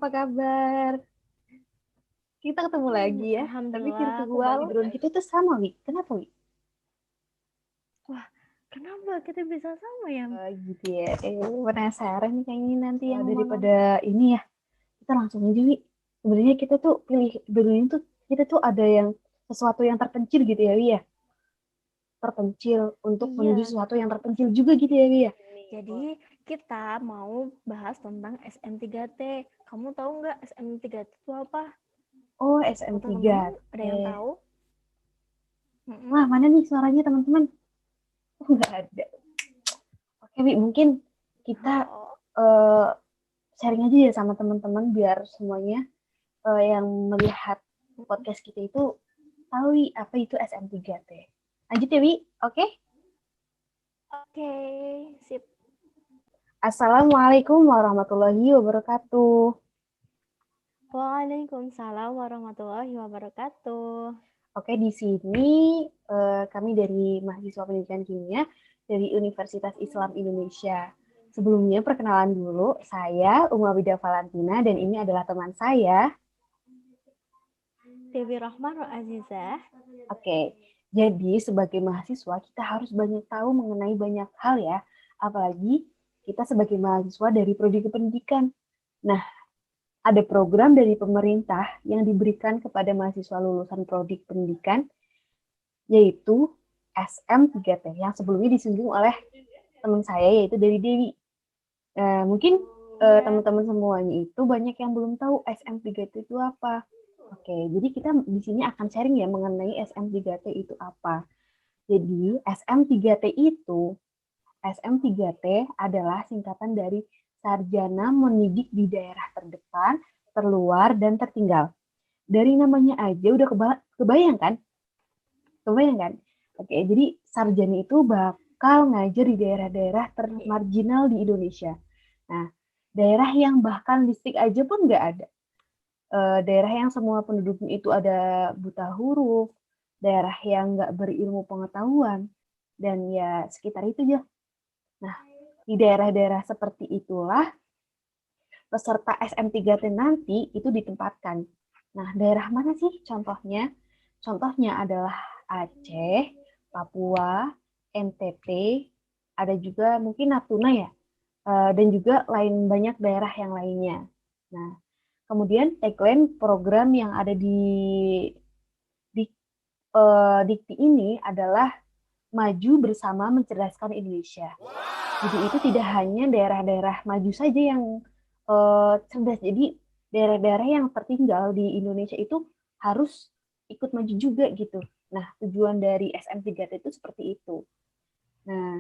apa kabar? Kita ketemu lagi ya, tapi Alhamdulillah, aku virtual baik. background kita tuh sama, Wi. Kenapa, Wi? Wah, kenapa kita bisa sama ya? Gitu ya. Penasaran nih kayaknya nanti yang Lama-lama. daripada ini ya. Kita langsung aja, Wi. Sebenarnya kita tuh pilih tuh kita tuh ada yang sesuatu yang terpencil gitu ya, Wi ya. Terpencil untuk menuju Iya, sesuatu yang terpencil juga gitu ya, Wi ya. jadi kita mau bahas tentang SM3T. Kamu tahu nggak SM3T itu apa? Oh, Atau teman-teman ada yang SM3T. tahu? Mm-mm. Wah, mana nih suaranya teman-teman? Oh, nggak ada. Oke, Wi, mungkin kita Oh, eh, sharing aja ya sama teman-teman biar semuanya yang melihat podcast kita itu tahu Wi, apa itu SM3T. Lanjut ya, Wi. Oke? oke, sip. Assalamualaikum warahmatullahi wabarakatuh. Waalaikumsalam warahmatullahi wabarakatuh. Oke, di sini kami dari mahasiswa pendidikan kimia dari Universitas Islam Indonesia. Sebelumnya perkenalan dulu, saya Uma Wida Valentina dan ini adalah teman saya. Dewi Rahman Azizah. Oke, jadi sebagai mahasiswa kita harus banyak tahu mengenai banyak hal ya, apalagi kita sebagai mahasiswa dari prodi kependidikan. Nah, ada program dari pemerintah yang diberikan kepada mahasiswa lulusan prodi pendidikan, yaitu SM3T, yang sebelumnya disinggung oleh teman saya, yaitu dari Dewi. Mungkin Iya. teman-teman semuanya itu banyak yang belum tahu SM3T itu apa. Oke, jadi kita di sini akan sharing ya mengenai SM3T itu apa. Jadi SM3T adalah singkatan dari Sarjana Mendidik di Daerah Terdepan, Terluar, dan Tertinggal. Dari namanya aja udah kebayang kan? Kebayang kan? Oke, jadi sarjana itu bakal ngajar di daerah-daerah termarginal di Indonesia. Nah, daerah yang bahkan listrik aja pun nggak ada. Daerah yang semua penduduknya itu ada buta huruf, daerah yang nggak berilmu pengetahuan, dan ya sekitar itu ya. Nah, di daerah-daerah seperti itulah peserta SM3T nanti itu ditempatkan. Nah, daerah mana sih contohnya? Contohnya adalah Aceh, Papua, NTT, ada juga mungkin Natuna ya, dan juga banyak daerah yang lainnya. Nah, kemudian tagline program yang ada di Dikti ini adalah maju bersama mencerdaskan Indonesia. Jadi itu tidak hanya daerah-daerah maju saja yang cerdas. Jadi daerah-daerah yang tertinggal di Indonesia itu harus ikut maju juga gitu. Nah, tujuan dari SM3T itu seperti itu. Nah,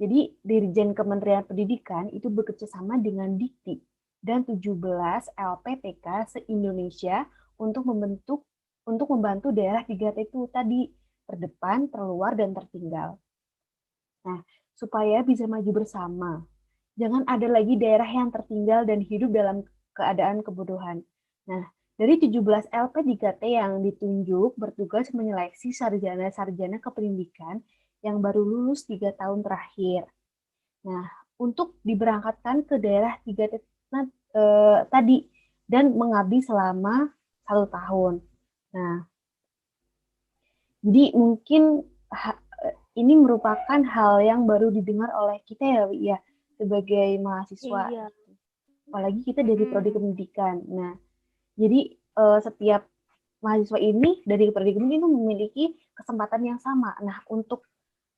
jadi Dirjen Kementerian Pendidikan itu bekerja sama dengan Dikti dan 17 LPTK se-Indonesia untuk membantu daerah 3T itu tadi terdepan, terluar, dan tertinggal. Nah, supaya bisa maju bersama. Jangan ada lagi daerah yang tertinggal dan hidup dalam keadaan kebodohan. Nah, dari 17 LP3T yang ditunjuk bertugas menyeleksi sarjana-sarjana kependidikan yang baru lulus 3 tahun terakhir. Nah, untuk diberangkatkan ke daerah 3T tadi dan mengabdi selama 1 tahun. Nah, jadi mungkin ini merupakan hal yang baru didengar oleh kita ya, ya sebagai mahasiswa. Iya. Apalagi kita dari prodi Mm-mm. pendidikan. Nah, jadi setiap mahasiswa ini dari prodi pendidikan itu memiliki kesempatan yang sama. Nah, untuk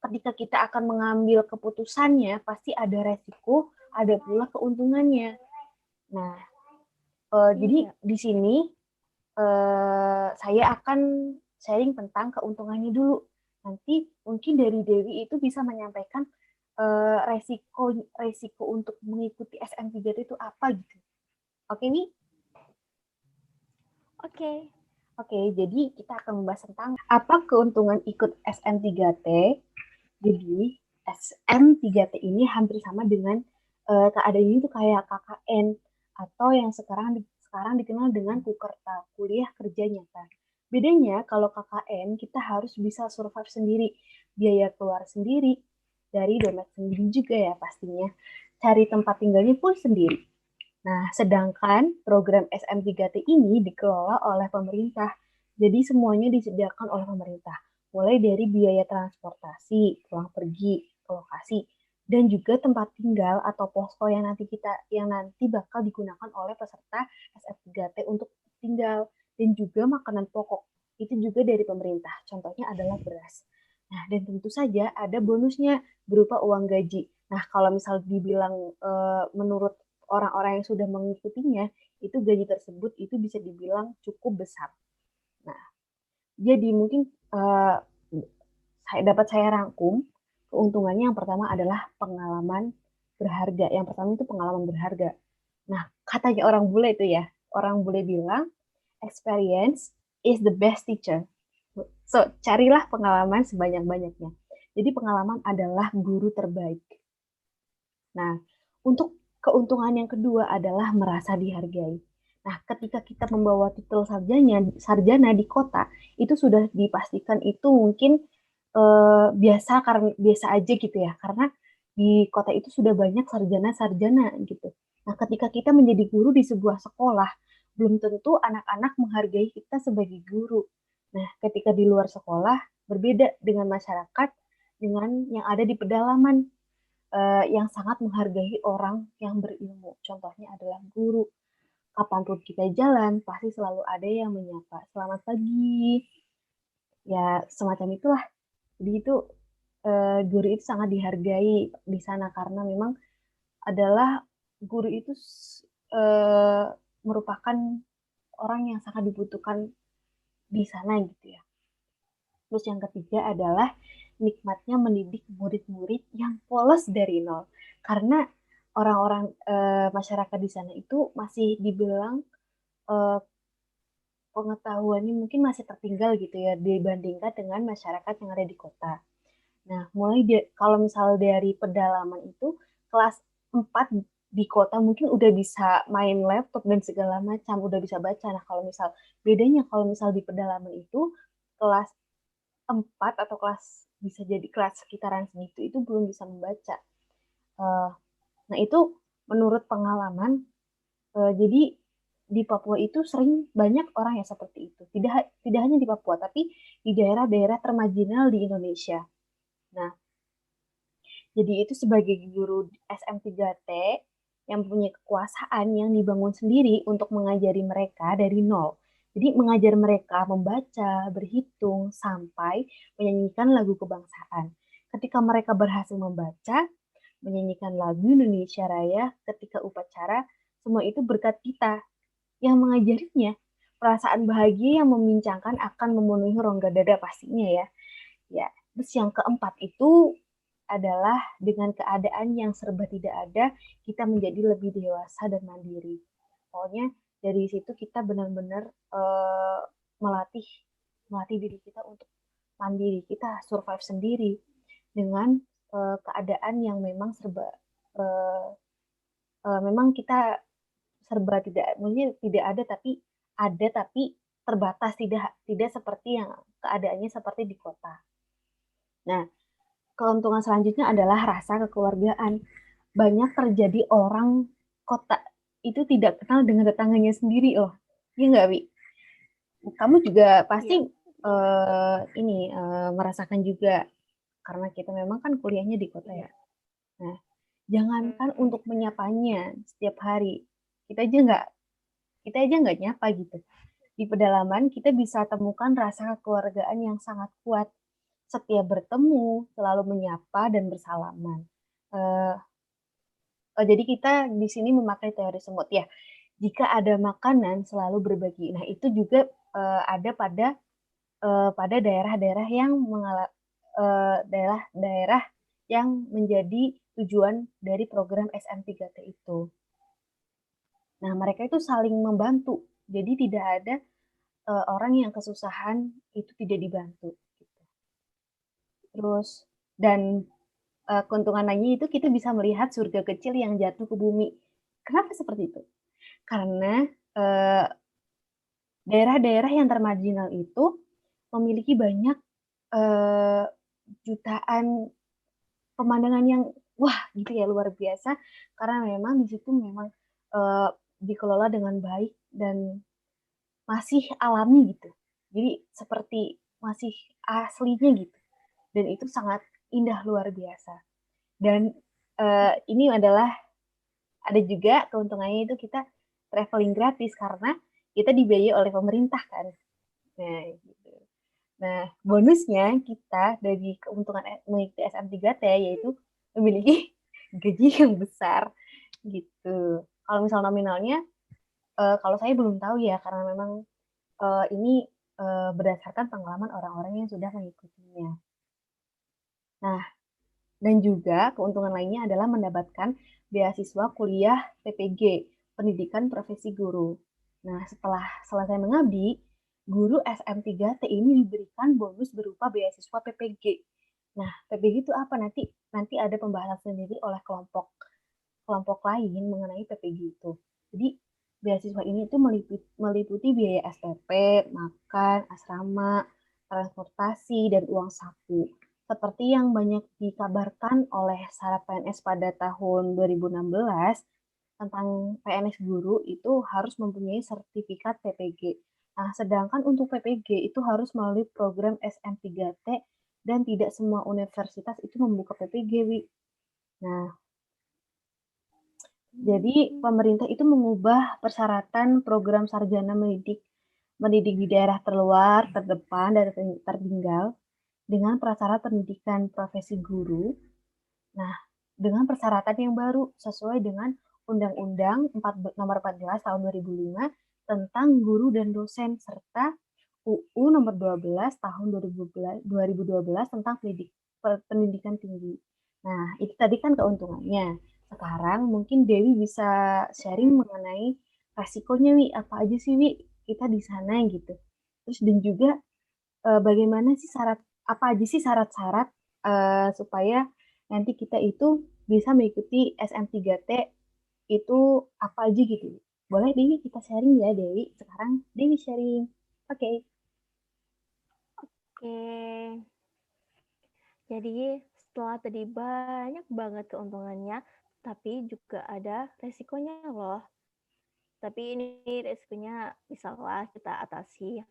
ketika kita akan mengambil keputusannya, pasti ada resiko, ada pula keuntungannya. Nah, jadi Iya. di sini saya akan sharing tentang keuntungannya dulu. Nanti mungkin dari Dewi itu bisa menyampaikan resiko resiko untuk mengikuti SM3T itu apa gitu. Oke nih? Oke. Oke, jadi kita akan membahas tentang apa keuntungan ikut SM3T. Jadi SM3T ini hampir sama dengan keadaan ini tuh kayak KKN atau yang sekarang dikenal dengan Kukerta, kuliah kerja nyata. Bedanya kalau KKN kita harus bisa survive sendiri, biaya keluar sendiri, dari dompet sendiri juga ya pastinya. Cari tempat tinggalnya pun sendiri. Nah, sedangkan program SM3T ini dikelola oleh pemerintah. Jadi semuanya disediakan oleh pemerintah. Mulai dari biaya transportasi, pulang pergi ke lokasi, dan juga tempat tinggal atau posko yang nanti bakal digunakan oleh peserta SM3T untuk tinggal, dan juga makanan pokok. Itu juga dari pemerintah. Contohnya adalah beras. Nah, dan tentu saja ada bonusnya berupa uang gaji. Nah, kalau misal dibilang menurut orang-orang yang sudah mengikutinya, itu gaji tersebut itu bisa dibilang cukup besar. Nah, jadi mungkin dapat saya rangkum, keuntungannya yang pertama adalah pengalaman berharga. Yang pertama itu pengalaman berharga. Nah, katanya orang bule itu ya, orang bule bilang, experience is the best teacher. So, carilah pengalaman sebanyak-banyaknya. Jadi pengalaman adalah guru terbaik. Nah, untuk keuntungan yang kedua adalah merasa dihargai. Nah, ketika kita membawa titel sarjana di kota, itu sudah dipastikan itu mungkin biasa aja gitu ya, karena di kota itu sudah banyak sarjana-sarjana gitu. Nah, ketika kita menjadi guru di sebuah sekolah, belum tentu anak-anak menghargai kita sebagai guru. Nah, ketika di luar sekolah, berbeda dengan masyarakat, dengan yang ada di pedalaman yang sangat menghargai orang yang berilmu. Contohnya adalah guru. Kapanpun kita jalan, pasti selalu ada yang menyapa. Selamat pagi. Ya, semacam itulah. Jadi itu guru itu sangat dihargai di sana karena memang adalah guru itu eh, merupakan orang yang sangat dibutuhkan di sana gitu ya. Terus yang ketiga adalah nikmatnya mendidik murid-murid yang polos dari nol. Karena orang-orang masyarakat di sana itu masih dibilang eh, pengetahuannya mungkin masih tertinggal gitu ya dibandingkan dengan masyarakat yang ada di kota. Nah, kalau misal dari pedalaman itu kelas 4 di kota mungkin udah bisa main laptop dan segala macam, udah bisa baca. Nah, kalau misal di pedalaman itu kelas 4 atau kelas bisa jadi kelas sekitaran segitu itu belum bisa membaca. Uh, nah itu menurut pengalaman, jadi di Papua itu sering banyak orang yang seperti itu. Tidak tidak hanya di Papua, tapi di daerah-daerah termarginal di Indonesia. Nah, jadi itu sebagai guru SM3T yang punya kekuasaan yang dibangun sendiri untuk mengajari mereka dari nol. Jadi mengajar mereka membaca, berhitung, sampai menyanyikan lagu kebangsaan. Ketika mereka berhasil membaca, menyanyikan lagu Indonesia Raya ketika upacara, semua itu berkat kita yang mengajarinya. Perasaan bahagia yang memincangkan akan memenuhi rongga dada pastinya ya. Ya, terus yang keempat itu adalah dengan keadaan yang serba tidak ada, kita menjadi lebih dewasa dan mandiri. Pokoknya dari situ kita benar-benar melatih melatih diri kita untuk mandiri, kita survive sendiri dengan keadaan yang memang uh, memang kita serba tidak, mungkin tidak ada tapi terbatas, tidak tidak seperti yang keadaannya seperti di kota. Nah, keuntungan selanjutnya adalah rasa kekeluargaan. Banyak terjadi orang kota itu tidak kenal dengan tetangganya sendiri loh. Iya nggak, Wi? Kamu juga pasti Iya. merasakan juga karena kita memang kan kuliahnya di kota ya. Iya. Nah, jangankan Mm-mm. untuk menyapanya setiap hari, kita aja nggak kita aja nggak nyapa gitu. Di pedalaman kita bisa temukan rasa kekeluargaan yang sangat kuat. Setiap bertemu selalu menyapa dan bersalaman. Eh, jadi kita di sini memakai teori semut ya. Jika ada makanan selalu berbagi. Nah itu juga ada pada daerah-daerah yang daerah-daerah yang menjadi tujuan dari program SM3T itu. Nah mereka itu saling membantu. Jadi tidak ada orang yang kesusahan itu tidak dibantu. Gitu. Terus dan keuntungan lainnya itu kita bisa melihat surga kecil yang jatuh ke bumi. Kenapa seperti itu? Karena eh, daerah-daerah yang termarginal itu memiliki banyak eh, jutaan pemandangan yang wah gitu ya luar biasa karena memang di situ memang dikelola dengan baik dan masih alami gitu. Jadi seperti masih aslinya gitu. Dan itu sangat indah luar biasa. Dan ini adalah ada juga keuntungannya itu kita traveling gratis karena kita dibiayai oleh pemerintah kan. Nah, gitu. Nah, bonusnya kita dari keuntungan mengikuti SM3T yaitu memiliki gaji yang besar gitu. Kalau misal nominalnya, kalau saya belum tahu ya karena memang ini berdasarkan pengalaman orang-orang yang sudah mengikutinya. Nah, dan juga keuntungan lainnya adalah mendapatkan beasiswa kuliah PPG, Pendidikan Profesi Guru. Nah, setelah selesai mengabdi, guru SM3T ini diberikan bonus berupa beasiswa PPG. Nah, PPG itu apa nanti? Nanti ada pembahasan sendiri oleh kelompok kelompok lain mengenai PPG itu. Jadi, beasiswa ini itu meliputi biaya SPP, makan, asrama, transportasi, dan uang saku. Seperti yang banyak dikabarkan oleh syarat PNS pada tahun 2016 tentang PNS guru itu harus mempunyai sertifikat PPG. Nah, sedangkan untuk PPG itu harus melalui program SM3T dan tidak semua universitas itu membuka PPG, Wi. Nah, jadi pemerintah itu mengubah persyaratan program sarjana mendidik di daerah terluar, terdepan, dan tertinggal dengan prasyarat pendidikan profesi guru. Nah, dengan persyaratan yang baru sesuai dengan Undang-Undang Nomor 14 Tahun 2005 tentang guru dan dosen serta UU Nomor 12 Tahun 2012 tentang pendidikan tinggi. Nah, itu tadi kan keuntungannya. Sekarang mungkin Dewi bisa sharing mengenai resikonya, Wi. Apa aja sih, Wi, kita di sana gitu. Terus dan juga bagaimana sih apa aja sih syarat-syarat supaya nanti kita itu bisa mengikuti SM3T itu apa aja gitu. Boleh Dewi kita sharing ya, Dewi. Sekarang Dewi sharing. Oke. Okay. Oke. Jadi setelah tadi banyak banget keuntungannya, tapi juga ada resikonya loh. Tapi ini resikonya bisalah kita atasi.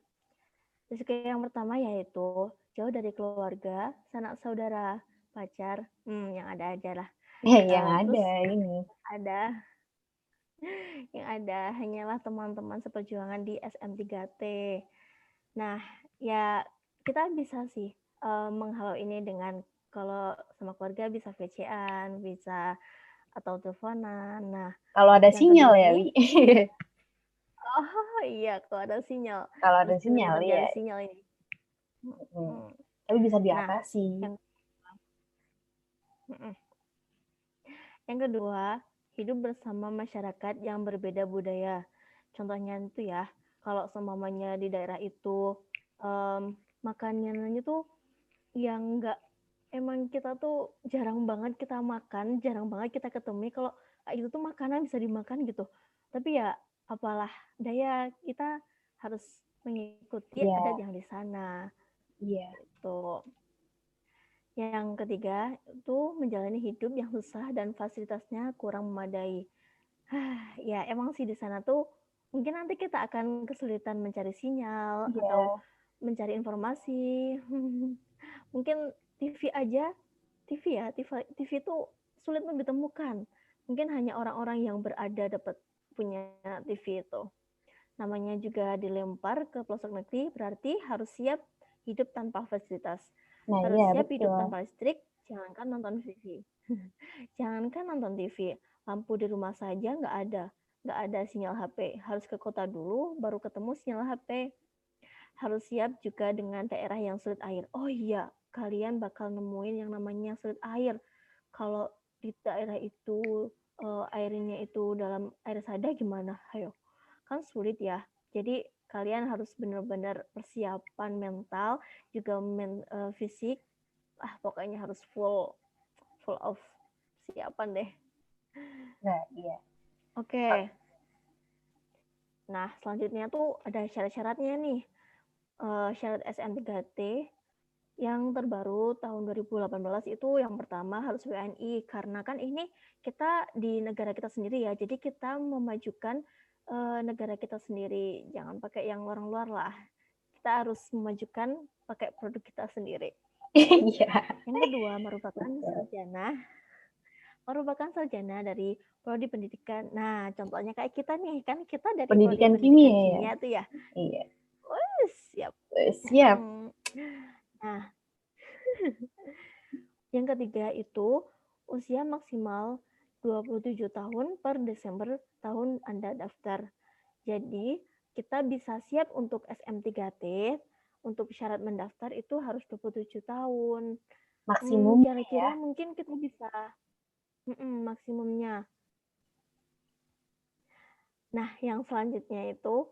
Risiko yang pertama yaitu jauh dari keluarga, sanak saudara, pacar, yang ada aja lah. Yang Terus ada ini. yang ada hanyalah teman-teman seperjuangan di SM3T. Nah, ya kita bisa sih menghalau ini dengan kalau sama keluarga bisa VC-an, bisa atau teleponan. Nah, Kalau ada yang sinyal kedua ya, nih, Wi. oh iya kalau ada sinyal, Kalau ada harus sinyal pintar-pintar ya. cari sinyal ini. Hmm. Tapi bisa Nah, diatasi. yang kedua, hidup bersama masyarakat yang berbeda budaya. Contohnya itu ya, kalau semuanya di daerah itu makanannya tuh yang enggak, emang kita tuh jarang banget kita makan, jarang banget kita ketemu kalau itu tuh makanan bisa dimakan gitu. Tapi ya apalah daya, kita harus mengikuti adat Iya, yang di sana. iya. Itu. Yang ketiga itu menjalani hidup yang susah dan fasilitasnya kurang memadai. Ya emang sih di sana tuh mungkin nanti kita akan kesulitan mencari sinyal atau Iya. mencari informasi. Mungkin TV aja, TV ya, TV itu sulit untuk ditemukan. Mungkin hanya orang-orang yang berada dapat punya TV itu. Namanya juga dilempar ke pelosok negeri, berarti harus siap hidup tanpa fasilitas. Nah, Harus iya siap hidup betul. tanpa listrik, jangankan nonton TV. Jangankan nonton TV, lampu di rumah saja nggak ada. Nggak ada sinyal HP. Harus ke kota dulu, baru ketemu sinyal HP. Harus siap juga dengan daerah yang sulit air. Oh iya, kalian bakal nemuin yang namanya sulit air. Kalau di daerah itu airnya itu dalam air sada gimana? Ayo, kan sulit ya. Jadi kalian harus benar-benar persiapan mental, juga fisik. Pokoknya harus full of persiapan deh. Nah, iya. Oke. Nah, selanjutnya tuh ada syarat-syaratnya nih. Syarat SM3T Yang terbaru tahun 2018 itu yang pertama harus WNI, karena kan ini kita di negara kita sendiri ya, jadi kita memajukan negara kita sendiri, jangan pakai yang orang luar lah. Kita harus memajukan pakai produk kita sendiri. Iya. Yang kedua merupakan sarjana dari prodi pendidikan. Nah, contohnya kayak kita nih, kan kita dari prodi Pendidikan pendidikan kimia ya. kimia tuh ya. Iya. Siap. Siap. Nah, yang ketiga itu usia maksimal 27 tahun per Desember tahun Anda daftar. Jadi, kita bisa siap untuk SM3T, untuk syarat mendaftar itu harus 27 tahun. Maksimum ya. Kira-kira mungkin kita bisa maksimumnya. Nah, yang selanjutnya itu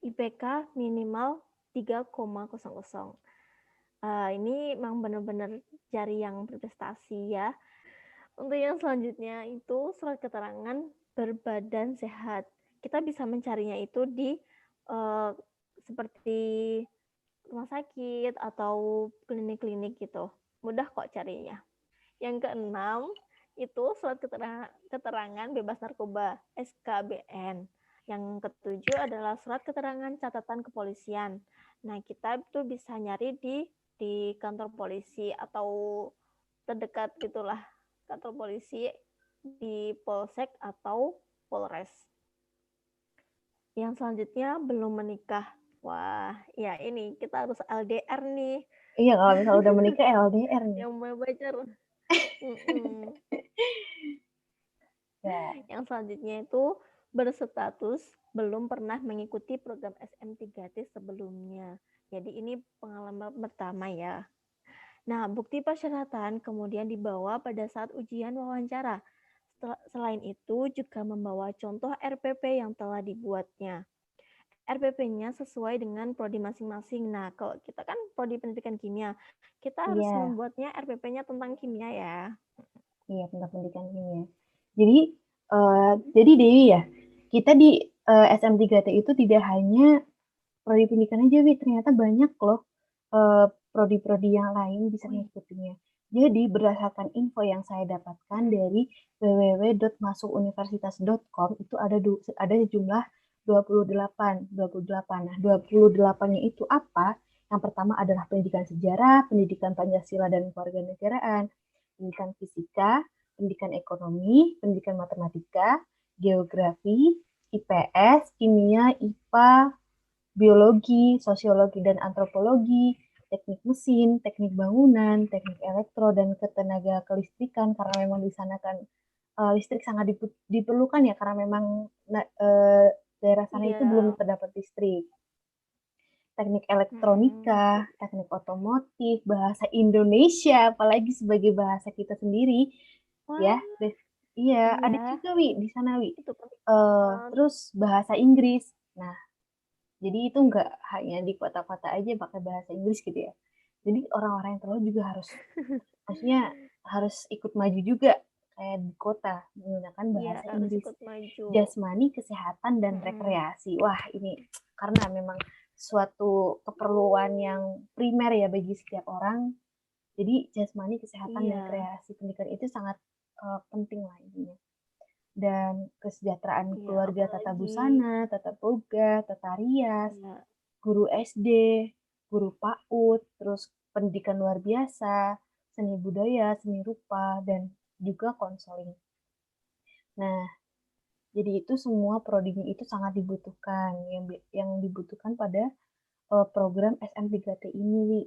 IPK minimal 3,00. Ini memang benar-benar cari yang berprestasi ya. Untuk yang selanjutnya itu surat keterangan berbadan sehat. Kita bisa mencarinya itu di seperti rumah sakit atau klinik-klinik gitu. Mudah kok carinya. Yang keenam itu surat keterangan bebas narkoba SKBN. Yang ketujuh adalah surat keterangan catatan kepolisian. Nah, kita itu bisa nyari di kantor polisi atau terdekat gitulah, kantor polisi di Polsek atau Polres. Yang selanjutnya belum menikah. Wah, ya ini kita harus LDR nih. Iya, kalau misalnya udah menikah LDR nih. Yang mau pacar. Ya. Yang selanjutnya itu berstatus belum pernah mengikuti program SM3T sebelumnya. Jadi ini pengalaman pertama ya. Nah, bukti persyaratan kemudian dibawa pada saat ujian wawancara. Selain itu juga membawa contoh RPP yang telah dibuatnya. RPP-nya sesuai dengan prodi masing-masing. Nah, kalau kita kan prodi pendidikan kimia, kita harus membuatnya RPP-nya tentang kimia ya. Iya, tentang pendidikan kimia. Jadi Dewi ya, kita di SM3T itu tidak hanya prodi pendidikan aja, Wi. Ternyata banyak loh prodi-prodi yang lain bisa mengikutinya. Jadi berdasarkan info yang saya dapatkan dari www.masukuniversitas.com itu ada jumlah 28. Nah, 28-nya itu apa? Yang pertama adalah pendidikan sejarah, pendidikan Pancasila dan kewarganegaraan, pendidikan fisika, pendidikan ekonomi, pendidikan matematika, geografi, IPS, kimia, IPA, biologi, sosiologi dan antropologi, teknik mesin, teknik bangunan, teknik elektro dan ketenaga kelistrikan, karena memang di sana kan listrik sangat diperlukan ya, karena memang daerah sana itu belum terdapat listrik. Teknik elektronika, teknik otomotif, bahasa Indonesia, apalagi sebagai bahasa kita sendiri. Ya, iya, ada juga Wi di sana Wi. Terus bahasa Inggris. Nah, jadi itu nggak hanya di kota-kota aja pakai bahasa Inggris gitu ya. Jadi orang-orang yang terlalu juga maksudnya harus ikut maju juga kayak di kota menggunakan bahasa Inggris. Jasmani, kesehatan dan rekreasi. Wah, ini karena memang suatu keperluan yang primer ya bagi setiap orang. Jadi jasmani, kesehatan dan rekreasi pendidikan itu sangat penting lah intinya. Dan kesejahteraan keluarga, tata busana, tata boga, tata rias, guru SD, guru PAUD, terus pendidikan luar biasa, seni budaya, seni rupa, dan juga konseling. Nah, jadi itu semua prodinya itu sangat dibutuhkan, yang dibutuhkan pada program SM3T ini,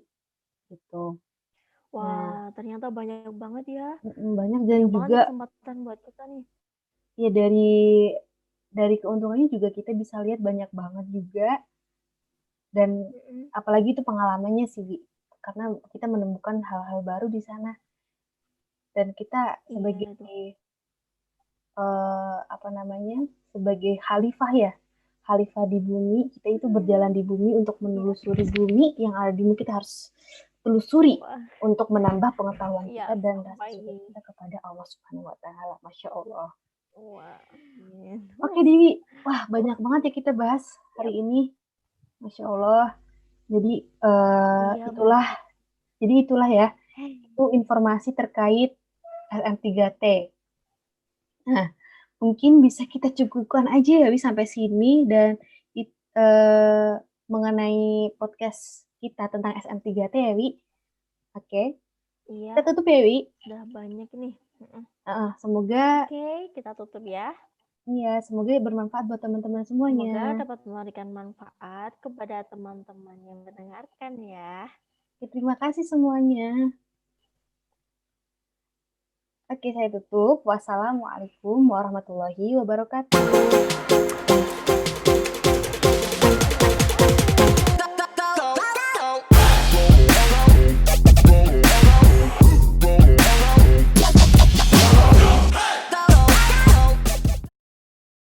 gitu. Wah, ternyata banyak banget ya. Banyak dan juga kesempatan buat kita nih. Ya dari keuntungannya juga kita bisa lihat banyak banget juga, dan apalagi itu pengalamannya sih, karena kita menemukan hal-hal baru di sana, dan kita sebagai sebagai khalifah di bumi, kita itu berjalan di bumi untuk menelusuri bumi yang ada di bumi, kita harus telusuri untuk menambah pengetahuan kita dan rasa syukur kita kepada Allah Subhanahu wa Ta'ala. Masya Allah. Oke Dewi, wah banyak banget ya kita bahas hari ini, Masya Allah. Jadi Iya, itulah, jadi itulah ya, benar. itu informasi terkait SM3T. Nah, mungkin bisa kita cukupkan aja ya Wi sampai sini dan mengenai podcast kita tentang SM3T ya Wi. Oke, Iya, kita tutup ya Wi. udah banyak nih. Semoga Oke, kita tutup ya. semoga bermanfaat buat teman-teman semuanya. Semoga dapat memberikan manfaat kepada teman-teman yang mendengarkan ya. Oke, terima kasih semuanya. Oke, saya tutup. Wassalamualaikum warahmatullahi wabarakatuh.